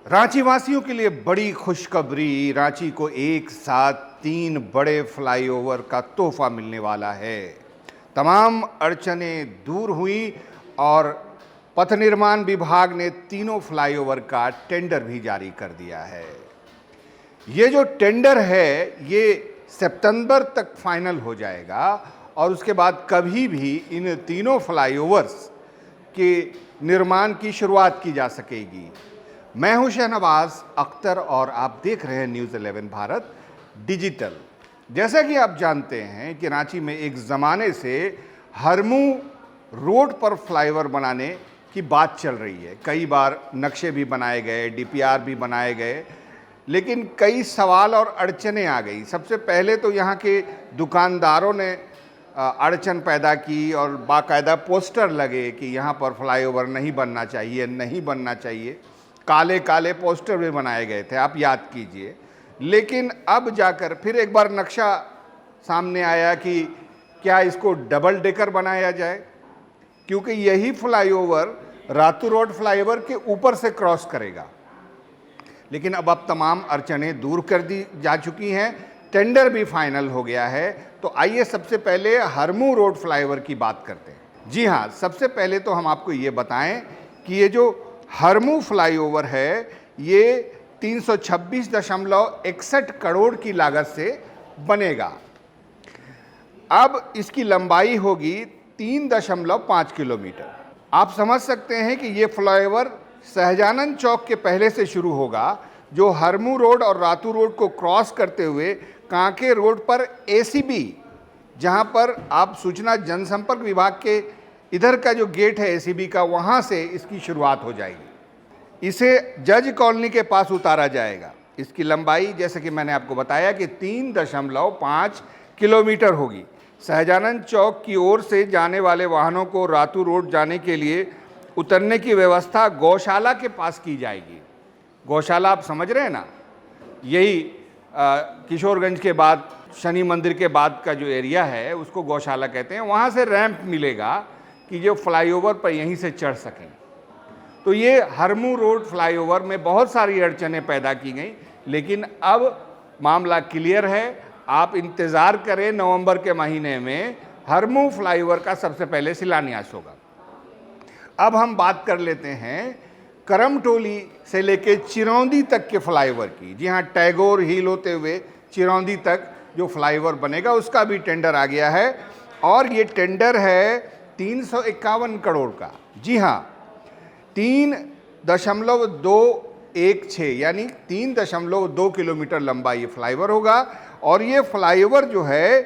रांची वासियों के लिए बड़ी खुशखबरी। रांची को एक साथ 3 बड़े फ्लाईओवर का तोहफा मिलने वाला है। तमाम अड़चनें दूर हुई और पथ निर्माण विभाग ने तीनों फ्लाईओवर का टेंडर भी जारी कर दिया है। ये जो टेंडर है ये सितंबर तक फाइनल हो जाएगा और उसके बाद कभी भी इन तीनों फ्लाईओवर्स के निर्माण की शुरुआत की जा सकेगी। मैं हूं शहनवाज अख्तर और आप देख रहे हैं न्यूज़ 11 भारत डिजिटल। जैसा कि आप जानते हैं कि रांची में एक ज़माने से हरमू रोड पर फ्लाईओवर बनाने की बात चल रही है। कई बार नक्शे भी बनाए गए, डीपीआर भी बनाए गए, लेकिन कई सवाल और अड़चनें आ गई। सबसे पहले तो यहाँ के दुकानदारों ने अड़चन पैदा की और बाकायदा पोस्टर लगे कि यहाँ पर फ्लाईओवर नहीं बनना चाहिए, नहीं बनना चाहिए। काले काले पोस्टर भी बनाए गए थे, आप याद कीजिए। लेकिन अब जाकर फिर एक बार नक्शा सामने आया कि क्या इसको डबल डेकर बनाया जाए, क्योंकि यही फ्लाईओवर रातू रोड फ्लाईओवर के ऊपर से क्रॉस करेगा। लेकिन अब तमाम अड़चनें दूर कर दी जा चुकी हैं, टेंडर भी फाइनल हो गया है। तो आइए सबसे पहले हरमू रोड फ्लाईओवर की बात करते हैं। जी हाँ, सबसे पहले तो हम आपको ये बताएं कि ये जो हरमू फ्लाईओवर है ये 326.61 करोड़ की लागत से बनेगा। अब इसकी लंबाई होगी 3.5 किलोमीटर। आप समझ सकते हैं कि ये फ्लाईओवर सहजानंद चौक के पहले से शुरू होगा, जो हरमू रोड और रातू रोड को क्रॉस करते हुए कांके रोड पर एसीबी, जहां पर आप सूचना जनसंपर्क विभाग के इधर का जो गेट है एसीबी का, वहां से इसकी शुरुआत हो जाएगी। इसे जज कॉलोनी के पास उतारा जाएगा। इसकी लंबाई जैसे कि मैंने आपको बताया कि 3.5 किलोमीटर होगी। सहजानंद चौक की ओर से जाने वाले वाहनों को रातू रोड जाने के लिए उतरने की व्यवस्था गौशाला के पास की जाएगी। गौशाला आप समझ रहे हैं ना, यही किशोरगंज के बाद शनि मंदिर के बाद का जो एरिया है उसको गौशाला कहते हैं। वहाँ से रैंप मिलेगा कि जो फ्लाईओवर पर यहीं से चढ़ सकें। तो ये हरमू रोड फ्लाईओवर में बहुत सारी अड़चनें पैदा की गई, लेकिन अब मामला क्लियर है। आप इंतज़ार करें, नवंबर के महीने में हरमू फ्लाईओवर का सबसे पहले शिलान्यास होगा। अब हम बात कर लेते हैं करमटोली से लेके चिरौंदी तक के फ्लाईओवर की। जी हाँ, टैगोर हिल होते हुए चिरौंदी तक जो फ्लाईओवर बनेगा उसका भी टेंडर आ गया है और ये टेंडर है 351 करोड़ का। जी हाँ, 3.216 यानी 3.2 किलोमीटर लंबा ये फ्लाईओवर होगा। और ये फ्लाईओवर जो है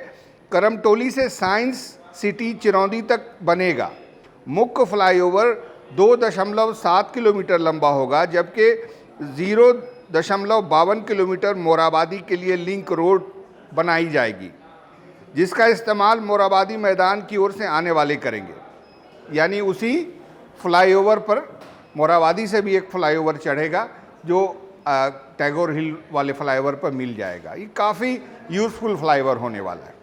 करमटोली से साइंस सिटी चिरौंदी तक बनेगा। मुख्य फ्लाईओवर 2.7 किलोमीटर लंबा होगा, जबकि 0.52 किलोमीटर मोराबादी के लिए लिंक रोड बनाई जाएगी, जिसका इस्तेमाल मोराबादी मैदान की ओर से आने वाले करेंगे। यानी उसी फ्लाईओवर पर मोराबादी से भी एक फ्लाईओवर चढ़ेगा जो टैगोर हिल वाले फ्लाईओवर पर मिल जाएगा। ये काफ़ी यूज़फुल फ्लाईओवर होने वाला है।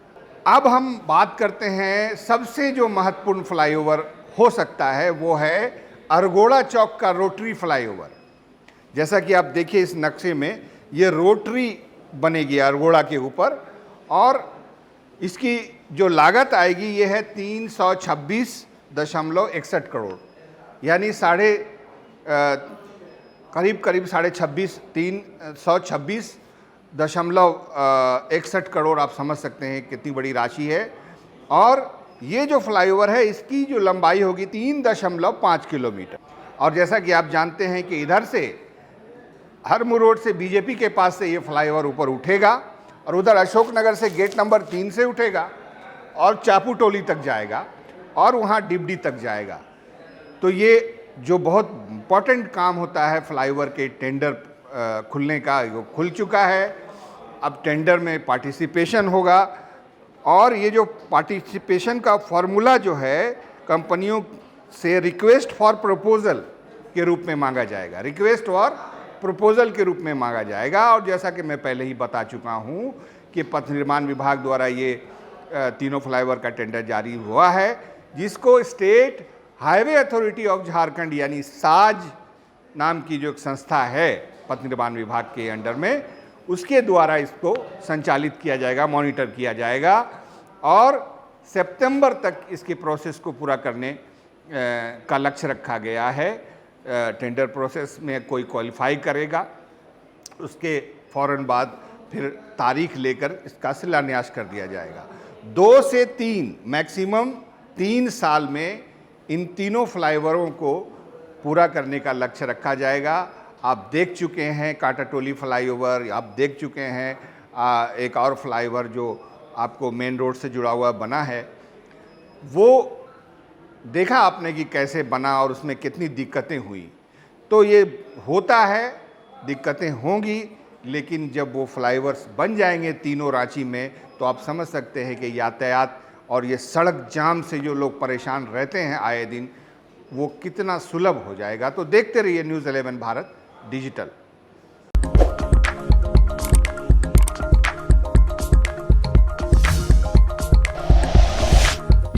अब हम बात करते हैं सबसे जो महत्वपूर्ण फ्लाईओवर हो सकता है, वो है अरगोड़ा चौक का रोटरी फ्लाईओवर। जैसा कि आप देखिए इस नक्शे में ये रोटरी बनेगी अरगोड़ा के ऊपर और इसकी जो लागत आएगी ये है 326.61 करोड़, यानी करीब 326.61 करोड़। आप समझ सकते हैं कितनी बड़ी राशि है। और ये जो फ्लाईओवर है इसकी जो लंबाई होगी 3.5 किलोमीटर। और जैसा कि आप जानते हैं कि इधर से हरमू रोड से बीजेपी के पास से ये फ्लाईओवर ऊपर उठेगा और उधर अशोकनगर से गेट नंबर 3 से उठेगा और चापूटोली तक जाएगा और वहाँ डिबडी तक जाएगा। तो ये जो बहुत इम्पॉर्टेंट काम होता है फ्लाईओवर के टेंडर खुलने का, वो खुल चुका है। अब टेंडर में पार्टिसिपेशन होगा और ये जो पार्टिसिपेशन का फॉर्मूला जो है कंपनियों से रिक्वेस्ट फॉर प्रपोजल के रूप में मांगा जाएगा। रिक्वेस्ट फॉर प्रपोजल के रूप में मांगा जाएगा। और जैसा कि मैं पहले ही बता चुका हूँ कि पथ निर्माण विभाग द्वारा ये तीनों फ्लाईओवर का टेंडर जारी हुआ है, जिसको state highway authority of Jharkhand यानी साज नाम की जो एक संस्था है पथ निर्माण विभाग के अंडर में, उसके द्वारा इसको संचालित किया जाएगा, मॉनिटर किया जाएगा और सितंबर तक इसके प्रोसेस को पूरा करने का लक्ष्य रखा गया है। टेंडर प्रोसेस में कोई क्वालिफाई करेगा, उसके फ़ौरन बाद फिर तारीख लेकर इसका शिलान्यास कर दिया जाएगा। 2 से 3 मैक्सिमम 3 साल में इन तीनों फ्लाईओवरों को पूरा करने का लक्ष्य रखा जाएगा। आप देख चुके हैं कांटाटोली फ्लाईओवर, आप देख चुके हैं एक और फ्लाईओवर जो आपको मेन रोड से जुड़ा हुआ बना है, वो देखा आपने कि कैसे बना और उसमें कितनी दिक्कतें हुई। तो ये होता है, दिक्कतें होंगी, लेकिन जब वो फ्लाईओवर्स बन जाएंगे तीनों रांची में, तो आप समझ सकते हैं कि यातायात और ये सड़क जाम से जो लोग परेशान रहते हैं आए दिन, वो कितना सुलभ हो जाएगा। तो देखते रहिए news 11 Bharat digital.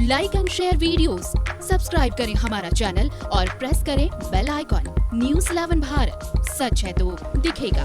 Like and share videos, subscribe करें हमारा चैनल और प्रेस करें बेल आइकॉन। न्यूज़ 11 भारत, सच है तो दिखेगा।